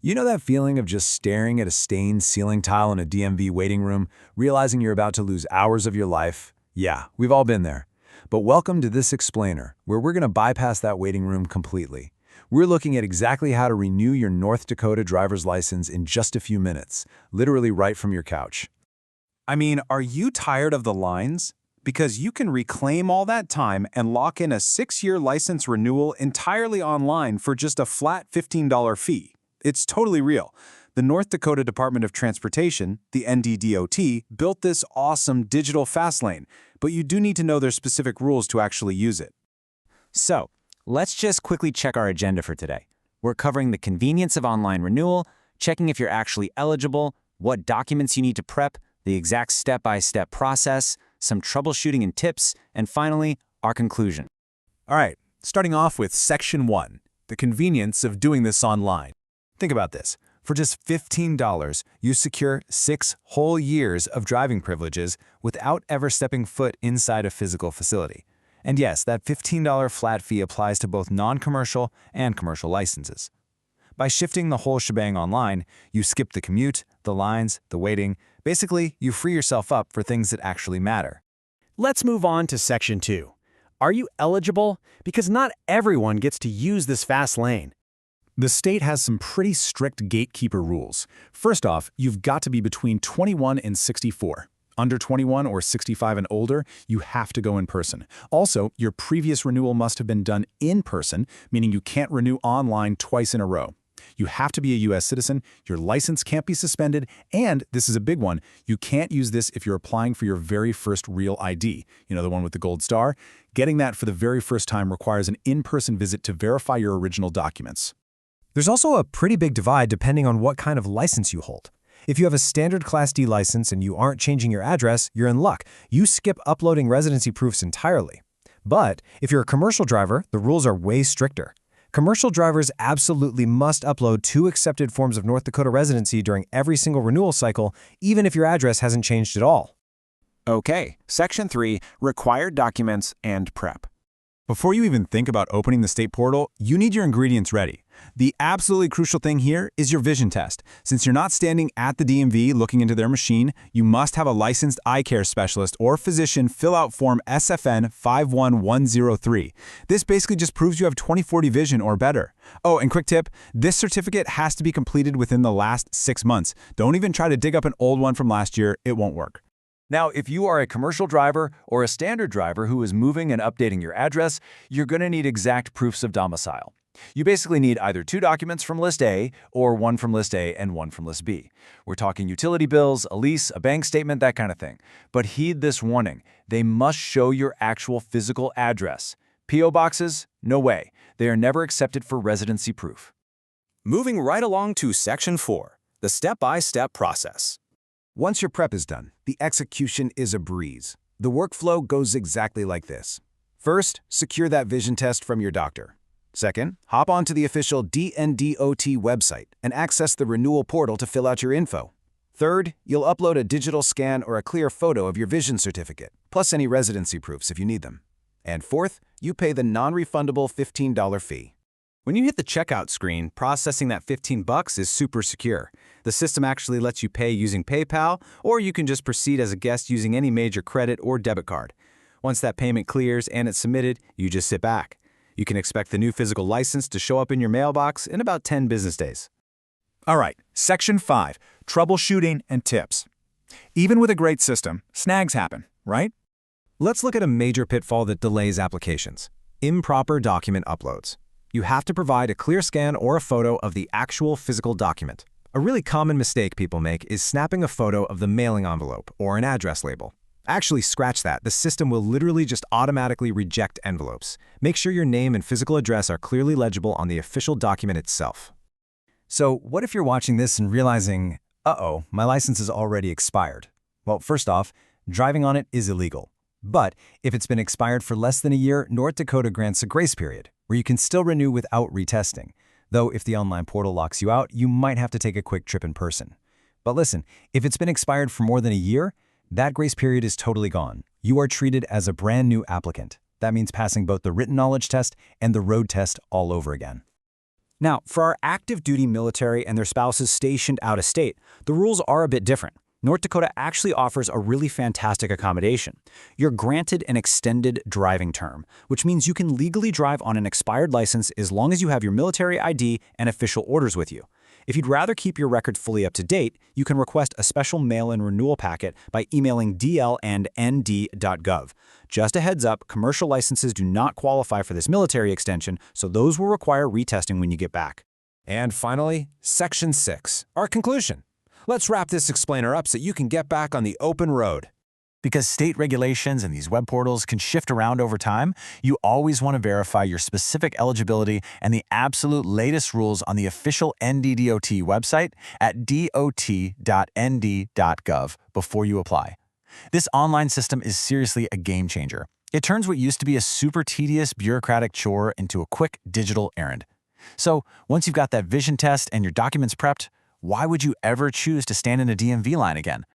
You know that feeling of just staring at a stained ceiling tile in a DMV waiting room, realizing you're about to lose hours of your life? Yeah, we've all been there. But welcome to this explainer, where we're going to bypass that waiting room completely. We're looking at exactly how to renew your North Dakota driver's license in just a few minutes, literally right from your couch. I mean, are you tired of the lines? Because you can reclaim all that time and lock in a 6-year license renewal entirely online for just a flat $15 fee. It's totally real. The North Dakota Department of Transportation, the NDDOT, built this awesome digital fast lane, but you do need to know their specific rules to actually use it. So, let's just quickly check our agenda for today. We're covering the convenience of online renewal, checking if you're actually eligible, what documents you need to prep, the exact step-by-step process, some troubleshooting and tips, and finally, our conclusion. All right, starting off with Section 1, the convenience of doing this online. Think about this. For just $15, you secure 6 whole years of driving privileges without ever stepping foot inside a physical facility. And yes, that $15 flat fee applies to both non-commercial and commercial licenses. By shifting the whole shebang online, you skip the commute, the lines, the waiting. Basically, you free yourself up for things that actually matter. Let's move on to Section 2. Are you eligible? Because not everyone gets to use this fast lane. The state has some pretty strict gatekeeper rules. First off, you've got to be between 21 and 64. Under 21 or 65 and older, you have to go in person. Also, your previous renewal must have been done in person, meaning you can't renew online twice in a row. You have to be a U.S. citizen, your license can't be suspended, and, this is a big one, you can't use this if you're applying for your very first real ID. You know, the one with the gold star? Getting that for the very first time requires an in-person visit to verify your original documents. There's also a pretty big divide depending on what kind of license you hold. If you have a standard Class D license and you aren't changing your address, you're in luck. You skip uploading residency proofs entirely. But if you're a commercial driver, the rules are way stricter. Commercial drivers absolutely must upload 2 accepted forms of North Dakota residency during every single renewal cycle, even if your address hasn't changed at all. Okay, Section 3, required documents and prep. Before you even think about opening the state portal, you need your ingredients ready. The absolutely crucial thing here is your vision test. Since you're not standing at the DMV looking into their machine, you must have a licensed eye care specialist or physician fill out Form SFN 51103. This basically just proves you have 20/40 vision or better. Oh, and quick tip, this certificate has to be completed within the last 6 months. Don't even try to dig up an old one from last year, it won't work. Now, if you are a commercial driver or a standard driver who is moving and updating your address, you're going to need exact proofs of domicile. You basically need either 2 documents from List A or 1 from List A and 1 from List B. We're talking utility bills, a lease, a bank statement, that kind of thing. But heed this warning. They must show your actual physical address. P.O. boxes? No way. They are never accepted for residency proof. Moving right along to Section 4, the step-by-step process. Once your prep is done, the execution is a breeze. The workflow goes exactly like this. First, secure that vision test from your doctor. Second, hop onto the official DNDOT website and access the renewal portal to fill out your info. Third, you'll upload a digital scan or a clear photo of your vision certificate, plus any residency proofs if you need them. And fourth, you pay the non-refundable $15 fee. When you hit the checkout screen, processing that $15 is super secure. The system actually lets you pay using PayPal, or you can just proceed as a guest using any major credit or debit card. Once that payment clears and it's submitted, you just sit back. You can expect the new physical license to show up in your mailbox in about 10 business days. All right, Section 5, troubleshooting and tips. Even with a great system, snags happen, right? Let's look at a major pitfall that delays applications: improper document uploads. You have to provide a clear scan or a photo of the actual physical document. A really common mistake people make is snapping a photo of the mailing envelope or an address label. Actually, scratch that. The system will literally just automatically reject envelopes. Make sure your name and physical address are clearly legible on the official document itself. So, what if you're watching this and realizing, uh-oh, my license is already expired? Well, first off, driving on it is illegal. But if it's been expired for less than a year, North Dakota grants a grace period, where you can still renew without retesting. Though if the online portal locks you out, you might have to take a quick trip in person. But listen, if it's been expired for more than a year, that grace period is totally gone. You are treated as a brand new applicant. That means passing both the written knowledge test and the road test all over again. Now, for our active duty military and their spouses stationed out of state, the rules are a bit different. North Dakota actually offers a really fantastic accommodation. You're granted an extended driving term, which means you can legally drive on an expired license as long as you have your military ID and official orders with you. If you'd rather keep your record fully up to date, you can request a special mail-in renewal packet by emailing dl&nd.gov. Just a heads up, commercial licenses do not qualify for this military extension, so those will require retesting when you get back. And finally, Section 6, our conclusion. Let's wrap this explainer up so you can get back on the open road. Because state regulations and these web portals can shift around over time, you always want to verify your specific eligibility and the absolute latest rules on the official NDDOT website at dot.nd.gov before you apply. This online system is seriously a game changer. It turns what used to be a super tedious bureaucratic chore into a quick digital errand. So once you've got that vision test and your documents prepped, why would you ever choose to stand in a DMV line again?